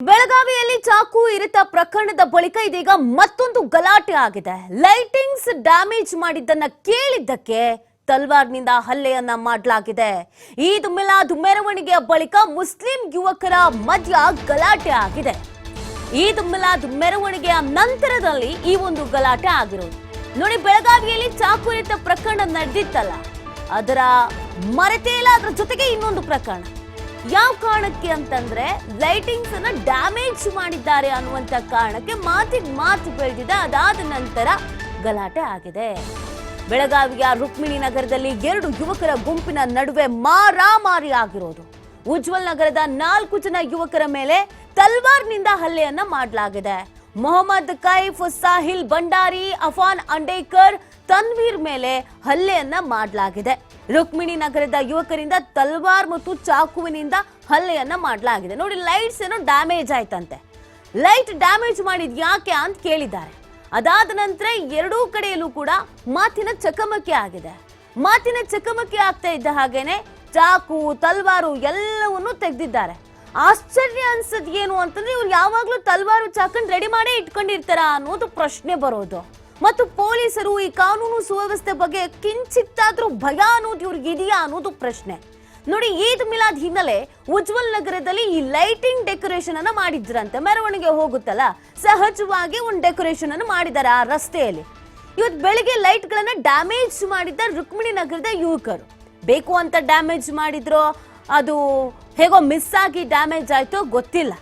ಬೆಳಗಾವಿಯಲ್ಲಿ ಚಾಕು ಇರಿತ ಪ್ರಕರಣದ ಬಳಿಕ ಇದೀಗ ಮತ್ತೊಂದು ಗಲಾಟೆ ಆಗಿದೆ. ಲೈಟಿಂಗ್ಸ್ ಡ್ಯಾಮೇಜ್ ಮಾಡಿದ್ದನ್ನ ಕೇಳಿದ್ದಕ್ಕೆ ತಲ್ವಾರ್ನಿಂದ ಹಲ್ಲೆಯನ್ನ ಮಾಡಲಾಗಿದೆ. ಈದ್ ಮಿಲಾದ್ ಮೆರವಣಿಗೆಯ ಬಳಿಕ ಮುಸ್ಲಿಂ ಯುವಕರ ಮಧ್ಯ ಗಲಾಟೆ ಆಗಿದೆ. ಈದ್ ಮಿಲಾದ್ ಮೆರವಣಿಗೆಯ ನಂತರದಲ್ಲಿ ಈ ಒಂದು ಗಲಾಟೆ ಆಗಿರೋದು ನೋಡಿ. ಬೆಳಗಾವಿಯಲ್ಲಿ ಚಾಕು ಇರಿತ ಪ್ರಕರಣ ನಡೆದಿತ್ತಲ್ಲ, ಅದರ ಮರೆತೇ ಇಲ್ಲ. ಅದರ ಜೊತೆಗೆ ಇನ್ನೊಂದು ಪ್ರಕರಣ. ಯಾವ ಕಾರಣಕ್ಕೆ ಅಂತಂದ್ರೆ ಲೈಟಿಂಗ್ಸ್ ಅನ್ನ ಡ್ಯಾಮೇಜ್ ಮಾಡಿದ್ದಾರೆ ಅನ್ನುವಂತ ಕಾರಣಕ್ಕೆ ಮಾತಿಗೆ ಮಾತು ಬೆಳೆದಿದೆ. ಅದಾದ ನಂತರ ಗಲಾಟೆ ಆಗಿದೆ. ಬೆಳಗಾವಿಯ ರುಕ್ಮಿಣಿ ನಗರದಲ್ಲಿ 2 ಯುವಕರ ಗುಂಪಿನ ನಡುವೆ ಮಾರಾಮಾರಿ ಆಗಿರೋದು. ಉಜ್ವಲ್ ನಗರದ 4 ಜನ ಯುವಕರ ಮೇಲೆ ತಲ್ವಾರ್ನಿಂದ ಹಲ್ಲೆಯನ್ನ ಮಾಡಲಾಗಿದೆ. ಮೊಹಮ್ಮದ್ ಕೈಫ್, ಸಾಹಿಲ್ ಭಂಡಾರಿ, ಅಫಾನ್ ಅಂಡೇಕರ್, ತನ್ವೀರ್ ಮೇಲೆ ಹಲ್ಲೆಯನ್ನ ಮಾಡಲಾಗಿದೆ. ರುಕ್ಮಿಣಿ ನಗರದ ಯುವಕರಿಂದ ತಲ್ವಾರ್ ಮತ್ತು ಚಾಕುವಿನಿಂದ ಹಲ್ಲೆಯನ್ನ ಮಾಡಲಾಗಿದೆ. ನೋಡಿ, ಲೈಟ್ಸ್ ಏನೋ ಡ್ಯಾಮೇಜ್ ಆಯ್ತಂತೆ. ಲೈಟ್ ಡ್ಯಾಮೇಜ್ ಮಾಡಿದ್ ಯಾಕೆ ಅಂತ ಕೇಳಿದ್ದಾರೆ. ಅದಾದ ನಂತರ ಎರಡೂ ಕಡೆಯಲ್ಲೂ ಕೂಡ ಮಾತಿನ ಚಕಮಕಿ ಆಗಿದೆ. ಮಾತಿನ ಚಕಮಕಿ ಆಗ್ತಾ ಇದ್ದ ಹಾಗೇನೆ ಚಾಕು, ತಲ್ವಾರು ಎಲ್ಲವನ್ನೂ ತೆಗೆದಿದ್ದಾರೆ. ಆಶ್ಚರ್ಯ ಅನ್ಸದ್ ಏನು ಅಂತಂದ್ರೆ, ಇವ್ರು ಯಾವಾಗ್ಲೂ ತಲ್ವಾರು ಚಾಕನ್ ರೆಡಿ ಮಾಡೇ ಇಟ್ಕೊಂಡಿರ್ತಾರ ಅನ್ನೋದು ಪ್ರಶ್ನೆ ಬರೋದು. ಮತ್ತು ಪೊಲೀಸರು ಈ ಕಾನೂನು ಸುವ್ಯವಸ್ಥೆ ಬಗ್ಗೆ ಕಿಂಚಿತ್ತಾದ್ರೂ ಭಯ ಅನ್ನೋದು ಇವ್ರಿಗೆ ಇದೆಯಾ ಅನ್ನೋದು ಪ್ರಶ್ನೆ. ನೋಡಿ, ಈದ್ ಮಿಲಾದ್ ಹಿನ್ನೆಲೆ ಉಜ್ವಲ್ ನಗರದಲ್ಲಿ ಈ ಲೈಟಿಂಗ್ ಡೆಕೋರೇಷನ್ ಅನ್ನ ಮಾಡಿದ್ರಂತೆ. ಮೆರವಣಿಗೆ ಹೋಗುತ್ತಲ್ಲ, ಸಹಜವಾಗಿ ಒಂದು ಡೆಕೋರೇಷನ್ ಅನ್ನು ಮಾಡಿದ್ದಾರೆ ಆ ರಸ್ತೆಯಲ್ಲಿ. ಇವತ್ತು ಬೆಳಿಗ್ಗೆ ಲೈಟ್ ಗಳನ್ನ ಡ್ಯಾಮೇಜ್ ಮಾಡಿದ್ದಾರೆ ರುಕ್ಮಿಣಿ ನಗರದ ಯುವಕರು. ಬೇಕು ಅಂತ ಡ್ಯಾಮೇಜ್ ಮಾಡಿದ್ರು, ಅದು ಹೇಗೋ ಮಿಸ್ ಆಗಿ ಡ್ಯಾಮೇಜ್ ಆಯ್ತೋ ಗೊತ್ತಿಲ್ಲ.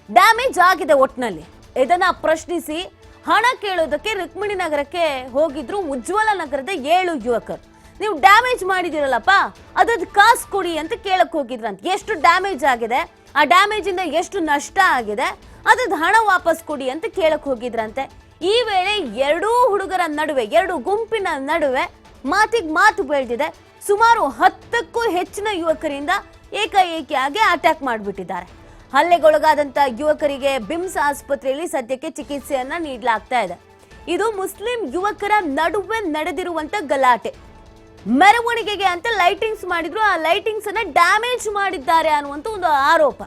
ಡ್ಯಾಮೇಜ್ ಆಗಿದೆ ಒಟ್ನಲ್ಲಿ. ಇದನ್ನ ಪ್ರಶ್ನಿಸಿ ಹಣ ಕೇಳೋದಕ್ಕೆ ರುಕ್ಮಿಣಿ ನಗರಕ್ಕೆ ಹೋಗಿದ್ರು ಉಜ್ವಲ ನಗರದ 7 ಯುವಕರು. ನೀವು ಡ್ಯಾಮೇಜ್ ಮಾಡಿದಿರಲ್ಲಪ್ಪ, ಅದಕ್ಕೆ ಕಾಸು ಕೊಡಿ ಅಂತ ಕೇಳಕ್ ಹೋಗಿದ್ರಂತ. ಎಷ್ಟು ಡ್ಯಾಮೇಜ್ ಆಗಿದೆ, ಆ ಡ್ಯಾಮೇಜ್ ಇಂದ ಎಷ್ಟು ನಷ್ಟ ಆಗಿದೆ, ಅದ್ರದ್ದು ಹಣ ವಾಪಸ್ ಕೊಡಿ ಅಂತ ಕೇಳಕ್ ಹೋಗಿದ್ರಂತೆ. ಈ ವೇಳೆ 2 ಹುಡುಗರ ನಡುವೆ, 2 ಗುಂಪಿನ ನಡುವೆ ಮಾತಿಗೆ ಮಾತು ಬೆಳೆದಿದೆ. ಸುಮಾರು 10ಕ್ಕೂ ಹೆಚ್ಚಿನ ಯುವಕರಿಂದ ಏಕಾಏಕಿಯಾಗಿ ಅಟ್ಯಾಕ್ ಮಾಡಿಬಿಟ್ಟಿದ್ದಾರೆ. ಹಲ್ಲೆಗೊಳಗಾದಂತ ಯುವಕರಿಗೆ ಬಿಮ್ಸ್ ಆಸ್ಪತ್ರೆಯಲ್ಲಿ ಸದ್ಯಕ್ಕೆ ಚಿಕಿತ್ಸೆಯನ್ನ ನೀಡಲಾಗ್ತಾ ಇದೆ. ಇದು ಮುಸ್ಲಿಂ ಯುವಕರ ನಡುವೆ ನಡೆದಿರುವಂತ ಗಲಾಟೆ. ಮೆರವಣಿಗೆಗೆ ಅಂತ ಲೈಟಿಂಗ್ಸ್ ಮಾಡಿದ್ರು, ಆ ಲೈಟಿಂಗ್ಸ್ ಅನ್ನ ಡ್ಯಾಮೇಜ್ ಮಾಡಿದ್ದಾರೆ ಅನ್ನುವಂತ ಒಂದು ಆರೋಪ.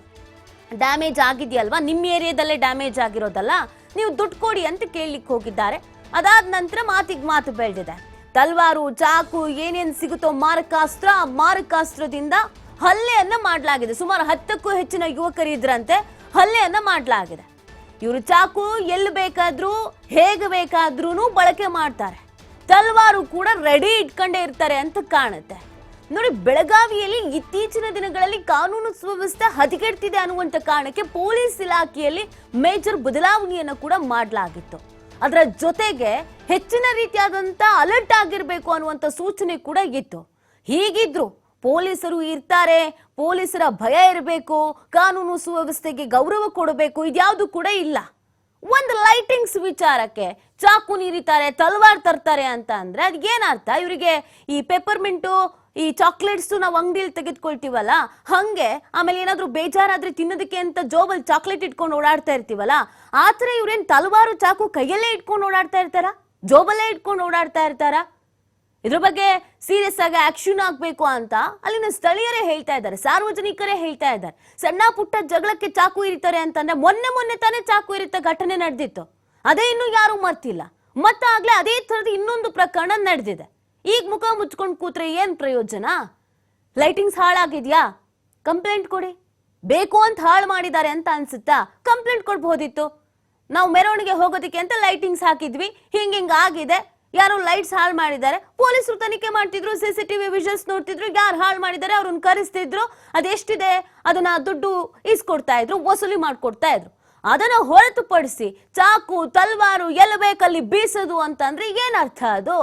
ಡ್ಯಾಮೇಜ್ ಆಗಿದೆಯಲ್ವಾ, ನಿಮ್ಮ ಏರಿಯಾದಲ್ಲೇ ಡ್ಯಾಮೇಜ್ ಆಗಿರೋದಲ್ಲ, ನೀವು ದುಡ್ಡು ಕೊಡಿ ಅಂತ ಕೇಳಲಿಕ್ಕೆ ಹೋಗಿದ್ದಾರೆ. ಅದಾದ ನಂತರ ಮಾತಿಗೆ ಮಾತು ಬೆಳೆದಿದೆ. ತಲ್ವಾರು, ಚಾಕು, ಏನೇನ್ ಸಿಗುತ್ತೋ ಮಾರಕಾಸ್ತ್ರ, ಆ ಮಾರಕಾಸ್ತ್ರದಿಂದ ಹಲ್ಲೆಯನ್ನ ಮಾಡಲಾಗಿದೆ. ಸುಮಾರು 10ಕ್ಕೂ ಹೆಚ್ಚಿನ ಯುವಕರಿದ್ರಂತೆ, ಹಲ್ಲೆಯನ್ನ ಮಾಡಲಾಗಿದೆ. ಇವರು ಚಾಕು ಎಲ್ಲಿ ಬೇಕಾದ್ರೂ ಹೇಗೆ ಬೇಕಾದ್ರೂ ಬಳಕೆ ಮಾಡ್ತಾರೆ. ತಲ್ವಾರು ಕೂಡ ರೆಡಿ ಇಟ್ಕೊಂಡೇ ಇರ್ತಾರೆ ಅಂತ ಕಾಣುತ್ತೆ. ನೋಡಿ, ಬೆಳಗಾವಿಯಲ್ಲಿ ಇತ್ತೀಚಿನ ದಿನಗಳಲ್ಲಿ ಕಾನೂನು ಸುವ್ಯವಸ್ಥೆ ಹದಗೆಡ್ತಿದೆ ಅನ್ನುವಂತ ಕಾರಣಕ್ಕೆ ಪೊಲೀಸ್ ಇಲಾಖೆಯಲ್ಲಿ ಮೇಜರ್ ಬದಲಾವಣೆಯನ್ನು ಕೂಡ ಮಾಡಲಾಗಿತ್ತು. ಅದರ ಜೊತೆಗೆ ಹೆಚ್ಚಿನ ರೀತಿಯಾದಂತ ಅಲರ್ಟ್ ಆಗಿರ್ಬೇಕು ಅನ್ನುವಂತ ಸೂಚನೆ ಕೂಡ ಇತ್ತು. ಹೀಗಿದ್ರು ಪೊಲೀಸರು ಇರ್ತಾರೆ, ಪೊಲೀಸರ ಭಯ ಇರಬೇಕು, ಕಾನೂನು ಸುವ್ಯವಸ್ಥೆಗೆ ಗೌರವ ಕೊಡಬೇಕು, ಇದ್ಯಾವುದು ಕೂಡ ಇಲ್ಲ. ಒಂದು ಲೈಟಿಂಗ್ಸ್ ವಿಚಾರಕ್ಕೆ ಚಾಕು ನೀರಿತಾರೆ, ತಲ್ವಾರ್ ತರ್ತಾರೆ ಅಂತ ಅಂದ್ರೆ ಅದ್ಗೇನರ್ಥ? ಇವರಿಗೆ ಈ ಪೆಪ್ಪರ್ಮಿಂಟು, ಈ ಚಾಕ್ಲೇಟ್ಸ್ ನಾವು ಅಂಗಡಿಯಲ್ಲಿ ತೆಗೆದುಕೊಳ್ತೀವಲ್ಲ ಹಂಗೆ, ಆಮೇಲೆ ಏನಾದ್ರೂ ಬೇಜಾರಾದ್ರೆ ತಿನ್ನೋದಕ್ಕೆ ಅಂತ ಜೋಬಲ್ ಚಾಕ್ಲೇಟ್ ಇಟ್ಕೊಂಡು ಓಡಾಡ್ತಾ ಇರ್ತೀವಲ್ಲ, ಆತರ ಇವ್ರೇನ್ ತಲ್ವಾರು ಚಾಕು ಕೈಯಲ್ಲೇ ಇಟ್ಕೊಂಡು ಓಡಾಡ್ತಾ ಇರ್ತಾರ, ಜೋಬಲ್ಲೇ ಇಟ್ಕೊಂಡು ಓಡಾಡ್ತಾ ಇರ್ತಾರ? ಇದ್ರ ಬಗ್ಗೆ ಸೀರಿಯಸ್ ಆಗಿ ಆಕ್ಷನ್ ಆಗ್ಬೇಕು ಅಂತ ಅಲ್ಲಿನ ಸ್ಥಳೀಯರೇ ಹೇಳ್ತಾ ಇದ್ದಾರೆ, ಸಾರ್ವಜನಿಕರೇ ಹೇಳ್ತಾ ಇದ್ದಾರೆ. ಸಣ್ಣ ಪುಟ್ಟ ಜಗಳಕ್ಕೆ ಚಾಕು ಇರಿತಾರೆ ಅಂತಂದ್ರೆ ಮೊನ್ನೆ ತಾನೇ ಚಾಕು ಇರಿತ ಘಟನೆ ನಡೆದಿತ್ತು. ಅದೇ ಇನ್ನೂ ಯಾರು ಮರ್ತಿಲ್ಲ. ಮತ್ತಾಗ್ಲೇ ಅದೇ ತರದ ಇನ್ನೊಂದು ಪ್ರಕರಣ ನಡೆದಿದೆ. ಈಗ ಮುಖ ಮುಚ್ಕೊಂಡು ಕೂತ್ರೆ ಏನ್ ಪ್ರಯೋಜನ? ಲೈಟಿಂಗ್ಸ್ ಹಾಳಾಗಿದ್ಯಾ? ಕಂಪ್ಲೇಂಟ್ ಕೊಡಿ. ಬೇಕು ಅಂತ ಹಾಳು ಮಾಡಿದ್ದಾರೆ ಅಂತ ಅನ್ಸುತ್ತಾ? ಕಂಪ್ಲೇಂಟ್ ಕೊಡ್ಬಹುದಿತ್ತು. ನಾವು ಮೆರವಣಿಗೆ ಹೋಗೋದಕ್ಕೆ ಅಂತ ಲೈಟಿಂಗ್ಸ್ ಹಾಕಿದ್ವಿ, ಹಿಂಗ ಆಗಿದೆ, ಯಾರು ಲೈಟ್ಸ್ ಹಾಳು ಮಾಡಿದ್ದಾರೆ, ಪೊಲೀಸರು ತನಿಖೆ ಮಾಡ್ತಿದ್ರು, ಸಿಸಿಟಿವಿ ವಿಷನ್ಸ್ ನೋಡ್ತಿದ್ರು, ಯಾರು ಹಾಳು ಮಾಡಿದ್ದಾರೆ ಅವ್ರನ್ನ ಕರೆಸ್ತಿದ್ರು, ಅದೆಷ್ಟಿದೆ ಅದನ್ನ ದುಡ್ಡು ಇಸ್ಕೊಡ್ತಾ ಇದ್ರು, ವಸೂಲಿ ಮಾಡ್ಕೊಡ್ತಾ ಇದ್ರು. ಅದನ್ನ ಹೊರತುಪಡಿಸಿ ಚಾಕು, ತಲ್ವಾರು ಎಲ್ಲ ಬೇಕಲ್ಲಿ ಬೀಸೋದು ಅಂತಂದ್ರೆ ಏನ್ ಅರ್ಥ ಅದು?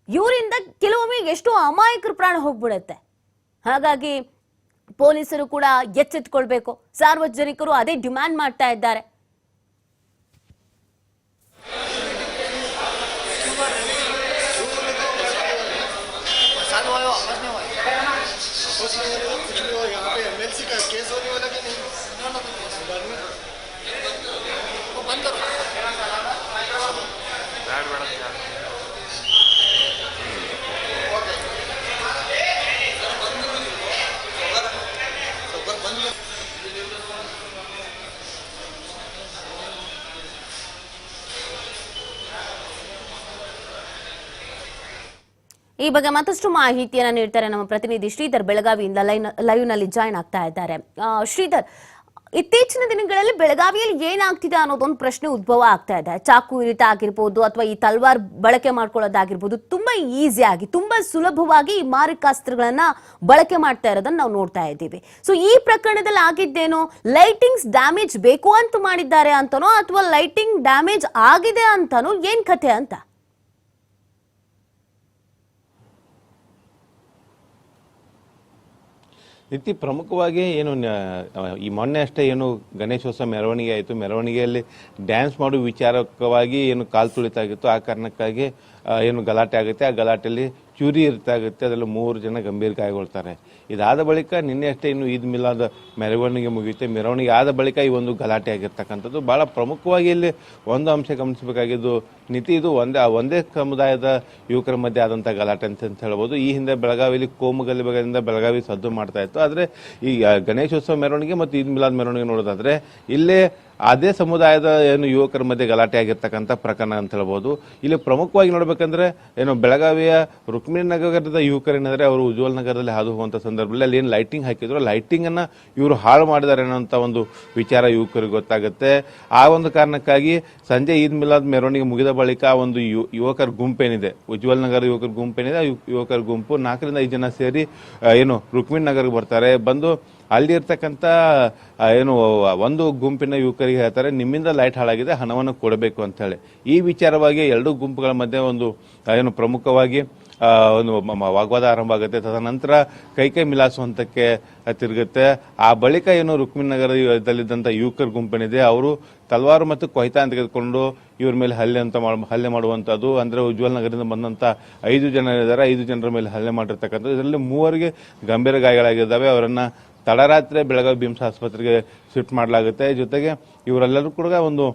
ಇವರಿಂದ ಕೆಲವೊಮ್ಮೆ ಎಷ್ಟೋ ಅಮಾಯಕರ ಪ್ರಾಣ ಹೋಗ್ಬಿಡುತ್ತೆ. ಹಾಗಾಗಿ ಪೊಲೀಸರು ಕೂಡ ಎಚ್ಚೆತ್ಕೊಳ್ಬೇಕು. ಸಾರ್ವಜನಿಕರು ಅದೇ ಡಿಮ್ಯಾಂಡ್ ಮಾಡ್ತಾ ಇದ್ದಾರೆ. ಈ ಬಗ್ಗೆ ಮತ್ತಷ್ಟು ಮಾಹಿತಿಯನ್ನ ನೀಡ್ತಾರೆ ನಮ್ಮ ಪ್ರತಿನಿಧಿ ಶ್ರೀಧರ್ ಬೆಳಗಾವಿಯಿಂದ ಲೈವ್ ನಲ್ಲಿ ಜಾಯ್ನ್ ಆಗ್ತಾ ಇದ್ದಾರೆ. ಶ್ರೀಧರ್, ಇತ್ತೀಚಿನ ದಿನಗಳಲ್ಲಿ ಬೆಳಗಾವಿಯಲ್ಲಿ ಏನಾಗ್ತಿದೆ ಅನ್ನೋದೊಂದು ಪ್ರಶ್ನೆ ಉದ್ಭವ ಆಗ್ತಾ ಇದೆ. ಚಾಕು ಇರಿತ ಆಗಿರ್ಬೋದು ಅಥವಾ ಈ ತಲ್ವಾರ್ ಬಳಕೆ ಮಾಡ್ಕೊಳ್ಳೋದಾಗಿರ್ಬೋದು, ತುಂಬಾ ಈಸಿಯಾಗಿ ತುಂಬಾ ಸುಲಭವಾಗಿ ಈ ಮಾರಕಾಸ್ತ್ರಗಳನ್ನ ಬಳಕೆ ಮಾಡ್ತಾ ಇರೋದನ್ನ ನಾವು ನೋಡ್ತಾ ಇದ್ದೀವಿ. ಸೊ ಈ ಪ್ರಕರಣದಲ್ಲಿ ಆಗಿದ್ದೇನು, ಲೈಟಿಂಗ್ಸ್ ಡ್ಯಾಮೇಜ್ ಬೇಕು ಅಂತ ಮಾಡಿದ್ದಾರೆ ಅಂತನೋ ಅಥವಾ ಲೈಟಿಂಗ್ ಡ್ಯಾಮೇಜ್ ಆಗಿದೆ ಅಂತನೋ, ಏನ್ ಕಥೆ ಅಂತ? ಇತಿ ಪ್ರಮುಖವಾಗಿ ಏನು ಈ ಮೊನ್ನೆ ಅಷ್ಟೇ ಏನು ಗಣೇಶೋತ್ಸವ ಮೆರವಣಿಗೆ ಆಯಿತು. ಮೆರವಣಿಗೆಯಲ್ಲಿ ಡ್ಯಾನ್ಸ್ ಮಾಡೋ ವಿಚಾರಕವಾಗಿ ಏನು ಕಾಲು ತುಳಿತಾಗಿತ್ತು. ಆ ಕಾರಣಕ್ಕಾಗಿ ಏನು ಗಲಾಟೆ ಆಗುತ್ತೆ. ಆ ಗಲಾಟೆಯಲ್ಲಿ ಚೂರಿ ಇರ್ತಾಗುತ್ತೆ. ಅದರಲ್ಲಿ 3 ಜನ ಗಂಭೀರ ಗಾಯಗೊಳ್ತಾರೆ. ಇದಾದ ಬಳಿಕ ನಿನ್ನೆ ಅಷ್ಟೇ ಇನ್ನು ಈದ್ ಮಿಲಾದ್ ಮೆರವಣಿಗೆ ಮುಗಿಯುತ್ತೆ. ಮೆರವಣಿಗೆ ಆದ ಬಳಿಕ ಈ ಒಂದು ಗಲಾಟೆ ಆಗಿರ್ತಕ್ಕಂಥದ್ದು ಬಹಳ ಪ್ರಮುಖವಾಗಿ ಇಲ್ಲಿ ಒಂದು ಅಂಶ ಗಮನಿಸಬೇಕಾಗಿದ್ದು ನೀತಿ, ಇದು ಒಂದೇ ಸಮುದಾಯದ ಯುವಕರ ಮಧ್ಯೆ ಆದಂಥ ಗಲಾಟೆ ಅಂತ ಹೇಳ್ಬೋದು. ಈ ಹಿಂದೆ ಬೆಳಗಾವಿಯಲ್ಲಿ ಕೋಮು ಗಲಭೆಗಳಿಂದ ಬೆಳಗಾವಿ ಸದ್ದು ಮಾಡ್ತಾ ಇತ್ತು. ಆದರೆ ಈ ಗಣೇಶೋತ್ಸವ ಮೆರವಣಿಗೆ ಮತ್ತು ಈದ್ ಮಿಲಾದ್ ಮೆರವಣಿಗೆ ನೋಡೋದಾದ್ರೆ ಇಲ್ಲೇ ಅದೇ ಸಮುದಾಯದ ಏನು ಯುವಕರ ಮಧ್ಯೆ ಗಲಾಟೆ ಆಗಿರ್ತಕ್ಕಂಥ ಪ್ರಕರಣ ಅಂತ ಹೇಳ್ಬೋದು. ಇಲ್ಲಿ ಪ್ರಮುಖವಾಗಿ ನೋಡ್ಬೇಕಂದ್ರೆ ಏನು ಬೆಳಗಾವಿಯ ರುಕ್ಮಿಣಿ ನಗರದ ಯುವಕರೇನಾದ್ರೆ ಅವರು ಉಜ್ವಲ್ ನಗರದಲ್ಲಿ ಹಾದು ಹೋಗುವಂಥ ಸಂದರ್ಭದಲ್ಲಿ ಅಲ್ಲಿ ಏನು ಲೈಟಿಂಗ್ ಹಾಕಿದ್ರು, ಲೈಟಿಂಗ್ ಅನ್ನ ಇವರು ಹಾಳು ಮಾಡಿದ್ದಾರೆ ಅನ್ನೋಂಥ ಒಂದು ವಿಚಾರ ಯುವಕರಿಗೆ ಗೊತ್ತಾಗುತ್ತೆ. ಆ ಒಂದು ಕಾರಣಕ್ಕಾಗಿ ಸಂಜೆ ಈದ್ ಮಿಲಾದ್ ಮೆರವಣಿಗೆ ಮುಗಿದ ಬಳಿಕ ಒಂದು ಯುವಕರ ಗುಂಪೇನಿದೆ, ಉಜ್ವಲ್ ನಗರ ಯುವಕರ ಗುಂಪೇನಿದೆ, ಯುವಕರ ಗುಂಪು 4 ರಿಂದ 5 ಜನ ಸೇರಿ ಏನು ರುಕ್ಮಿಣಿ ನಗರ್ಗೆ ಬರ್ತಾರೆ. ಬಂದು ಅಲ್ಲಿ ಇರ್ತಕ್ಕಂಥ ಏನು ಒಂದು ಗುಂಪಿನ ಯುವಕರಿಗೆ ಹೇಳ್ತಾರೆ, ನಿಮ್ಮಿಂದ ಲೈಟ್ ಹಾಳಾಗಿದೆ, ಹಣವನ್ನು ಕೊಡಬೇಕು ಅಂತ ಹೇಳಿ. ಈ ವಿಚಾರವಾಗಿ 2 ಗುಂಪುಗಳ ಮಧ್ಯೆ ಒಂದು ಏನು ಪ್ರಮುಖವಾಗಿ ಒಂದು ವಾಗ್ವಾದ ಆರಂಭ ಆಗುತ್ತೆ. ತದನಂತರ ಕೈ ಮಿಲಾಯಿಸುವಂತಕ್ಕೆ ತಿರುಗುತ್ತೆ. ಆ ಬಳಿಕ ಏನು ರುಕ್ಮಿಣಿ ನಗರದಲ್ಲಿದ್ದಂಥ ಯುವಕರ ಗುಂಪೇನಿದೆ, ಅವರು ತಲ್ವಾರು ಮತ್ತು ಕೊಯ್ತಾ ಅಂತ ತೆಗೆದುಕೊಂಡು ಇವ್ರ ಮೇಲೆ ಹಲ್ಲೆ ಮಾಡುವಂಥದ್ದು. ಅಂದ್ರೆ ಉಜ್ವಲ್ ನಗರದಿಂದ ಬಂದಂತ 5 ಜನ ಇದ್ದಾರೆ. 5 ಜನರ ಮೇಲೆ ಹಲ್ಲೆ ಮಾಡಿರ್ತಕ್ಕಂಥದ್ದು. ಇದರಲ್ಲಿ 3ರಿಗೆ ಗಂಭೀರ ಗಾಯಗಳಾಗಿದ್ದಾವೆ. ಅವರನ್ನ ತಡರಾತ್ರಿ ಬೆಳಗಾವಿ ಬಿಮ್ಸ್ ಆಸ್ಪತ್ರೆಗೆ ಶಿಫ್ಟ್ ಮಾಡಲಾಗುತ್ತೆ. ಜೊತೆಗೆ ಇವರೆಲ್ಲರೂ ಕೂಡ ಒಂದು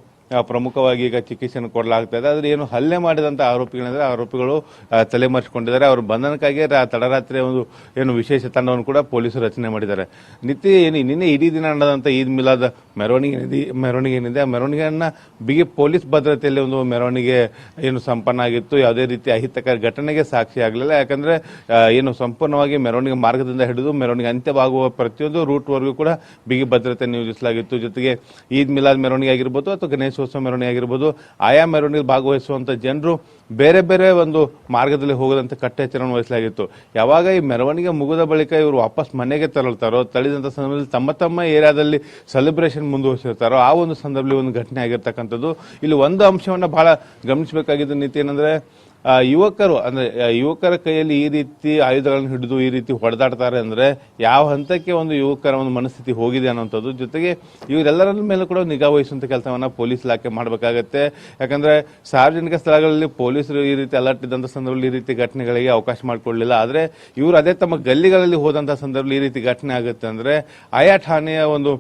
ಪ್ರಮುಖವಾಗಿ ಈಗ ಚಿಕಿತ್ಸೆಯನ್ನು ಕೊಡಲಾಗ್ತಾ ಇದೆ. ಆದ್ರೆ ಏನು ಹಲ್ಲೆ ಮಾಡಿದಂತ ಆರೋಪಿಗಳಿದ್ರೆ ಆರೋಪಿಗಳು ತಲೆಮರೆಸಿಕೊಂಡಿದ್ದಾರೆ. ಅವರು ಬಂಧನಕ್ಕಾಗಿ ತಡರಾತ್ರಿ ಒಂದು ಏನು ವಿಶೇಷ ತಂಡವನ್ನು ಕೂಡ ಪೊಲೀಸರು ರಚನೆ ಮಾಡಿದ್ದಾರೆ. ನಿನ್ನೆ ಇಡೀ ದಿನ ನಡೆದಂತ ಈದ್ ಮಿಲಾದ್ ಮೆರವಣಿಗೆ ಏನಿದೆ, ಆ ಮೆರವಣಿಗೆಯನ್ನ ಬಿಗಿ ಪೊಲೀಸ್ ಭದ್ರತೆಯಲ್ಲಿ ಒಂದು ಮೆರವಣಿಗೆ ಏನು ಸಂಪನ್ನ ಆಗಿತ್ತು. ಯಾವುದೇ ರೀತಿ ಅಹಿತಕರ ಘಟನೆಗೆ ಸಾಕ್ಷಿ ಆಗಲಿಲ್ಲ. ಯಾಕಂದ್ರೆ ಏನು ಸಂಪೂರ್ಣವಾಗಿ ಮೆರವಣಿಗೆ ಮಾರ್ಗದಿಂದ ಹಿಡಿದು ಮೆರವಣಿಗೆ ಅಂತ್ಯವಾಗುವ ಪ್ರತಿಯೊಂದು ರೂಟ್ವರೆಗೂ ಕೂಡ ಬಿಗಿ ಭದ್ರತೆ ನಿಯೋಜಿಸಲಾಗಿತ್ತು. ಜೊತೆಗೆ ಈದ್ ಮಿಲಾದ್ ಮೆರವಣಿಗೆ ಆಗಿರ್ಬೋದು ಅಥವಾ ಗಣೇಶೋತ್ಸವ ಮೆರವಣಿಗೆ ಆಗಿರ್ಬೋದು, ಆಯಾ ಮೆರವಣಿಗೆ ಭಾಗವಹಿಸುವಂತ ಜನರು ಬೇರೆ ಬೇರೆ ಒಂದು ಮಾರ್ಗದಲ್ಲಿ ಹೋಗದಂತೆ ಕಟ್ಟೆಚ್ಚರವನ್ನು ವಹಿಸಲಾಗಿತ್ತು. ಯಾವಾಗ ಈ ಮೆರವಣಿಗೆ ಮುಗಿದ ಬಳಿಕ ಇವರು ವಾಪಸ್ ಮನೆಗೆ ತೆರಳುತ್ತಾರೋ, ತಳಿದಂತ ಸಂದರ್ಭದಲ್ಲಿ ತಮ್ಮ ಏರಿಯಾದಲ್ಲಿ ಸೆಲೆಬ್ರೇಷನ್ ಮುಂದುವರಿಸಿರ್ತಾರೋ, ಆ ಒಂದು ಸಂದರ್ಭದಲ್ಲಿ ಒಂದು ಘಟನೆ ಆಗಿರ್ತಕ್ಕಂಥದ್ದು. ಇಲ್ಲಿ ಒಂದು ಅಂಶವನ್ನ ಬಹಳ ಗಮನಿಸಬೇಕಾಗಿದ್ದ ನೀತಿ ಏನಂದ್ರೆ, ಯುವಕರು ಅಂದ್ರೆ ಯುವಕರ ಕೈಯಲ್ಲಿ ಈ ರೀತಿ ಆಯುಧಗಳನ್ನು ಹಿಡಿದು ಈ ರೀತಿ ಹೊಡೆದಾಡ್ತಾರೆ ಅಂದ್ರೆ ಯಾವ ಹಂತಕ್ಕೆ ಒಂದು ಯುವಕರ ಒಂದು ಮನಸ್ಥಿತಿ ಹೋಗಿದೆ ಅನ್ನೋಂಥದ್ದು. ಜೊತೆಗೆ ಇವರೆಲ್ಲರ ಮೇಲೆ ಕೂಡ ನಿಗಾ ವಹಿಸುವಂತ ಕೆಲಸವನ್ನ ಪೊಲೀಸ್ ಇಲಾಖೆ ಮಾಡಬೇಕಾಗತ್ತೆ. ಯಾಕಂದ್ರೆ ಸಾರ್ವಜನಿಕ ಸ್ಥಳಗಳಲ್ಲಿ ಪೊಲೀಸರು ಈ ರೀತಿ ಅಲರ್ಟ್ ಇದ್ದಂತ ಸಂದರ್ಭದಲ್ಲಿ ಈ ರೀತಿ ಘಟನೆಗಳಿಗೆ ಅವಕಾಶ ಮಾಡಿಕೊಡ್ಲಿಲ್ಲ. ಆದ್ರೆ ಇವರು ಅದೇ ತಮ್ಮ ಗಲ್ಲಿಗಳಲ್ಲಿ ಹೋದಂತಹ ಸಂದರ್ಭದಲ್ಲಿ ಈ ರೀತಿ ಘಟನೆ ಆಗುತ್ತೆ ಅಂದ್ರೆ ಆಯಾ ಠಾಣೆಯ ಒಂದು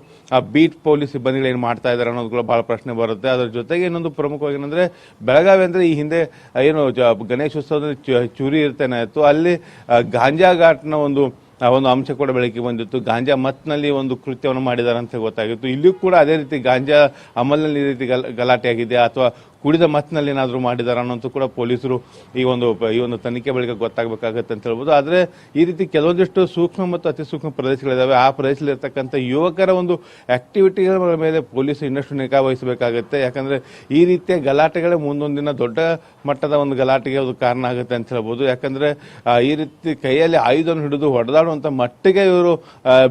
ಬೀಟ್ ಪೊಲೀಸ್ ಸಿಬ್ಬಂದಿಗಳು ಏನ್ ಮಾಡ್ತಾ ಇದಾರೆ ಅನ್ನೋದು ಕೂಡ ಬಹಳ ಪ್ರಶ್ನೆ ಬರುತ್ತೆ. ಅದ್ರ ಜೊತೆಗೆ ಇನ್ನೊಂದು ಪ್ರಮುಖವಾಗಿ ಏನಂದ್ರೆ, ಬೆಳಗಾವಿ ಅಂದ್ರೆ ಈ ಹಿಂದೆ ಏನು ಗಣೇಶೋತ್ಸವದಲ್ಲಿ ಚೂರಿ ಇರ್ತೇನೆ ಆಯ್ತು, ಅಲ್ಲಿ ಗಾಂಜಾ ಘಾಟ್ನ ಒಂದು ಅಂಶ ಕೂಡ ಬೆಳಕಿಗೆ ಬಂದಿತ್ತು. ಗಾಂಜಾ ಮತ್ನಲ್ಲಿ ಒಂದು ಕೃತ್ಯವನ್ನು ಮಾಡಿದ್ದಾರೆ ಅಂತ ಗೊತ್ತಾಗಿತ್ತು. ಇಲ್ಲಿಯೂ ಕೂಡ ಅದೇ ರೀತಿ ಗಾಂಜಾ ಅಮಲ್ನಲ್ಲಿ ಈ ರೀತಿ ಗಲಾಟೆ ಆಗಿದೆ ಅಥವಾ ಕುಡಿದ ಮತ್ನಲ್ಲಿ ಏನಾದರೂ ಮಾಡಿದಾರ ಅನ್ನೋಂತೂ ಕೂಡ ಪೊಲೀಸರು ಈ ಒಂದು ತನಿಖೆ ಬಳಿಕ ಗೊತ್ತಾಗಬೇಕಾಗತ್ತೆ ಅಂತ ಹೇಳ್ಬೋದು. ಆದ್ರೆ ಈ ರೀತಿ ಕೆಲವೊಂದಿಷ್ಟು ಸೂಕ್ಷ್ಮ ಮತ್ತು ಅತಿ ಸೂಕ್ಷ್ಮ ಪ್ರದೇಶಗಳಿದಾವೆ. ಆ ಪ್ರದೇಶದಲ್ಲಿ ಇರ್ತಕ್ಕಂಥ ಯುವಕರ ಒಂದು ಆಕ್ಟಿವಿಟಿಗಳ ಮೇಲೆ ಪೊಲೀಸರು ಇನ್ನಷ್ಟು ನಿಗಾ ವಹಿಸಬೇಕಾಗುತ್ತೆ. ಯಾಕಂದ್ರೆ ಈ ರೀತಿಯ ಗಲಾಟೆಗಳೇ ಮುಂದೊಂದು ದಿನ ದೊಡ್ಡ ಮಟ್ಟದ ಒಂದು ಗಲಾಟೆಗೆ ಅದು ಕಾರಣ ಆಗುತ್ತೆ ಅಂತ ಹೇಳ್ಬೋದು. ಯಾಕಂದ್ರೆ ಈ ರೀತಿ ಕೈಯಲ್ಲಿ ಆಯುಧವನ್ನು ಹಿಡಿದು ಹೊಡೆದಾಡುವಂತ ಮಟ್ಟಿಗೆ ಇವರು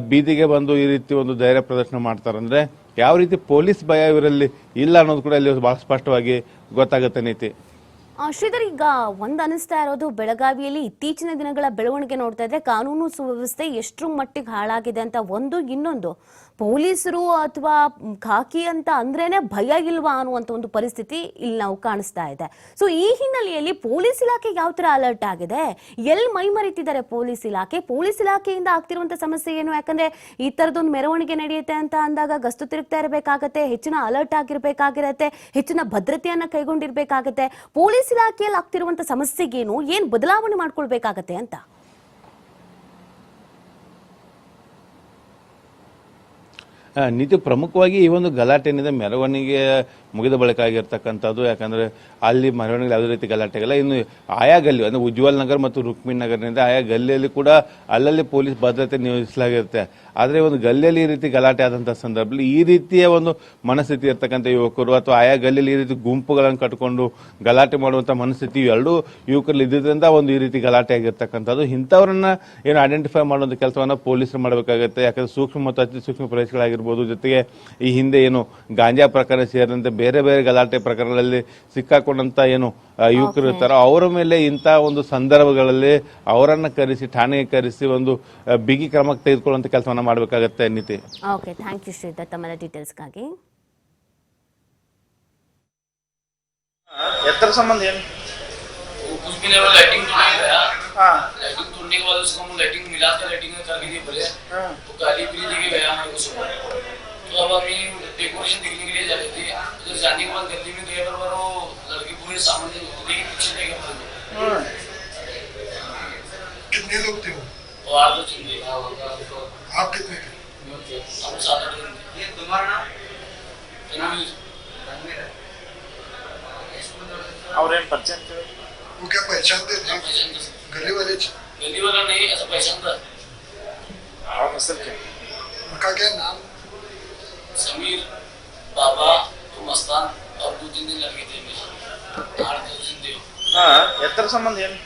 ಬೀದಿಗೆ ಬಂದು ಈ ರೀತಿ ಒಂದು ಧೈರ್ಯ ಪ್ರದರ್ಶನ ಮಾಡ್ತಾರಂದ್ರೆ ಯಾವ ರೀತಿ ಪೊಲೀಸ್ ಭಯ ಇವರಲ್ಲಿ ಇಲ್ಲ ಅನ್ನೋದು ಕೂಡ ಇಲ್ಲಿ ಬಹಳ ಸ್ಪಷ್ಟವಾಗಿ ಗೊತ್ತಾಗುತ್ತೆ ನೀತಿ. ಶ್ರೀಧರ್, ಈಗ ಒಂದು ಅನಿಸ್ತಾ ಇರೋದು, ಬೆಳಗಾವಿಯಲ್ಲಿ ಇತ್ತೀಚಿನ ದಿನಗಳ ಬೆಳವಣಿಗೆ ನೋಡ್ತಾ ಇದ್ರೆ ಕಾನೂನು ಸುವ್ಯವಸ್ಥೆ ಎಷ್ಟರ ಮಟ್ಟಿಗೆ ಹಾಳಾಗಿದೆ ಅಂತ. ಇನ್ನೊಂದು ಪೊಲೀಸರು ಅಥವಾ ಖಾಕಿ ಅಂತ ಅಂದ್ರೇನೆ ಭಯ ಇಲ್ವಾ ಅನ್ನುವಂತ ಒಂದು ಪರಿಸ್ಥಿತಿ ಇಲ್ಲಿ ನಾವು ಕಾಣಿಸ್ತಾ ಇದೆ. ಸೊ ಈ ಹಿನ್ನೆಲೆಯಲ್ಲಿ ಪೊಲೀಸ್ ಇಲಾಖೆ ಯಾವ ತರ ಅಲರ್ಟ್ ಆಗಿದೆ, ಎಲ್ಲಿ ಮೈ ಮರಿತಿದ್ದಾರೆ ಪೊಲೀಸ್ ಇಲಾಖೆಯಿಂದ ಆಗ್ತಿರುವಂತ ಸಮಸ್ಯೆ ಏನು? ಯಾಕಂದ್ರೆ ಈ ತರದೊಂದು ಮೆರವಣಿಗೆ ನಡೆಯುತ್ತೆ ಅಂತ ಅಂದಾಗ ಗಸ್ತು ತಿರುಗ್ತಾ ಇರಬೇಕಾಗತ್ತೆ, ಹೆಚ್ಚಿನ ಅಲರ್ಟ್ ಆಗಿರ್ಬೇಕಾಗಿರತ್ತೆ, ಹೆಚ್ಚಿನ ಭದ್ರತೆಯನ್ನ ಕೈಗೊಂಡಿರ್ಬೇಕಾಗತ್ತೆ. ಪೊಲೀಸ್ ಇಲಾಖೆಯಲ್ಲಿ ಆಗ್ತಿರುವಂತ ಸಮಸ್ಯೆಗೇನು, ಏನ್ ಬದಲಾವಣೆ ಮಾಡ್ಕೊಳ್ಬೇಕಾಗತ್ತೆ ಅಂತ? ನೀತಿ ಪ್ರಮುಖವಾಗಿ ಈ ಒಂದು ಗಲಾಟೆ ಏನಿದೆ, ಮೆರವಣಿಗೆ ಮುಗಿದ ಬಳಿಕ ಆಗಿರ್ತಕ್ಕಂಥದ್ದು. ಯಾಕಂದ್ರೆ ಅಲ್ಲಿ ಮೆರವಣಿಗೆ ಯಾವುದೇ ರೀತಿ ಗಲಾಟೆ ಆಗಿಲ್ಲ. ಇನ್ನು ಆಯಾ ಗಲ್ಲಿ ಅಂದ್ರೆ ಉಜ್ವಲ್ ನಗರ್ ಮತ್ತು ರುಕ್ಮಿಣಿ ನಗರದಿಂದ ಆಯಾ ಗಲ್ಲಿಯಲ್ಲಿ ಕೂಡ ಅಲ್ಲಲ್ಲಿ ಪೊಲೀಸ್ ಭದ್ರತೆ ನಿಯೋಜಿಸಲಾಗಿರುತ್ತೆ. ಆದರೆ ಒಂದು ಗಲ್ಲಿಯಲ್ಲಿ ಈ ರೀತಿ ಗಲಾಟೆ ಆದಂತಹ ಸಂದರ್ಭದಲ್ಲಿ ಈ ರೀತಿಯ ಒಂದು ಮನಸ್ಥಿತಿ ಇರ್ತಕ್ಕಂಥ ಯುವಕರು ಅಥವಾ ಆಯಾ ಗಲ್ಲಿಯಲ್ಲಿ ಈ ರೀತಿ ಗುಂಪುಗಳನ್ನು ಕಟ್ಕೊಂಡು ಗಲಾಟೆ ಮಾಡುವಂತ ಮನಸ್ಥಿತಿ ಎರಡೂ ಯುವಕರಲ್ಲಿ ಇದ್ದಿದ್ದರಿಂದ ಒಂದು ಈ ರೀತಿ ಗಲಾಟೆ ಆಗಿರ್ತಕ್ಕಂಥದ್ದು. ಇಂಥವ್ರನ್ನ ಏನು ಐಡೆಂಟಿಫೈ ಮಾಡುವಂತ ಕೆಲಸವನ್ನ ಪೊಲೀಸರು ಮಾಡಬೇಕಾಗುತ್ತೆ. ಯಾಕಂದ್ರೆ ಸೂಕ್ಷ್ಮ ಮತ್ತು ಅತಿ ಸೂಕ್ಷ್ಮ ಪ್ರದೇಶಗಳಾಗಿರ್ಬೋದು, ಜೊತೆಗೆ ಈ ಹಿಂದೆ ಏನು ಗಾಂಜಾ ಪ್ರಕರಣ ಸೇರಿದಂತೆ ಬೇರೆ ಬೇರೆ ಗಲಾಟೆ ಪ್ರಕರಣಗಳಲ್ಲಿ ಸಿಕ್ಕಾಕೊಂಡಂತ ಏನು ಯುವಕರು ಇರ್ತಾರೋ ಅವರ ಮೇಲೆ ಇಂಥ ಒಂದು ಸಂದರ್ಭಗಳಲ್ಲಿ ಅವರನ್ನ ಕರೆಸಿ ಠಾಣೆಗೆ ಕರೆಸಿ ಒಂದು ಬಿಗಿ ಕ್ರಮಕ್ಕೆ ತೆಗೆದುಕೊಳ್ಳುವಂತ ಕೆಲಸವನ್ನ ಮಾಡಬೇಕಾಗತ್ತೆ. ನೀತಿ. ಓಕೆ, ಥ್ಯಾಂಕ್ ಯು ಶ್ರೀಧರ್ ತಮ್ಮ ಡೀಟೇಲ್ಸ್ಗಾಗಿ. ಎತ್ತರ ಸಂಬಂಧ ಏನು? कुछ भी नहीं, वो लाइटिंग तो नहीं गया। हाँ लाइटिंग तोड़ने के बाद उसको हम लाइटिंग मिला कर लाइटिंग करके दिए बोले। हाँ वो गाली पीली लेके गया हमारे को सुबह। तो अब हम डेकोरेशन देखने के लिए जा रहे थे। उधर जाने के बाद गली में गए पर वो लड़की पूरे सामने लेके पीछे ले गए। हाँ कितने लोग थे वो? वो आग तो चल गई। आप कितने थे? हम 7-8 लोग थे। ये तुम्हारा नाम? रणवीर। ಅವ್ರೇನು ಪರಿಚಯ ಅಂತೇಳಿ? वो क्या पहचानते थे? गली वाले गली वाला नहीं, ऐसा पहचान था। ಅವ್ರ ಹೆಸರು क्या? उनका क्या नाम? समीर, बाबा, तो मस्तान और 2-3 दिन लगे थे मेरे। 8-10 दिन थे। ಹಾಂ ಎತ್ತರ ಸಂಬಂಧ ಏನು?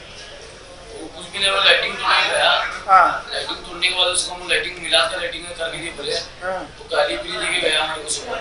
वो कुछ भी नहीं, वो लाइटिंग तो नहीं गया। ಹಾಂ लाइटिंग तोड़ने के बाद उसको हम लाइटिंग मिला कर लाइटिंग करके दिए बोले। ಹಾಂ वो गाली पीली लेके गया हमारे को सुबह।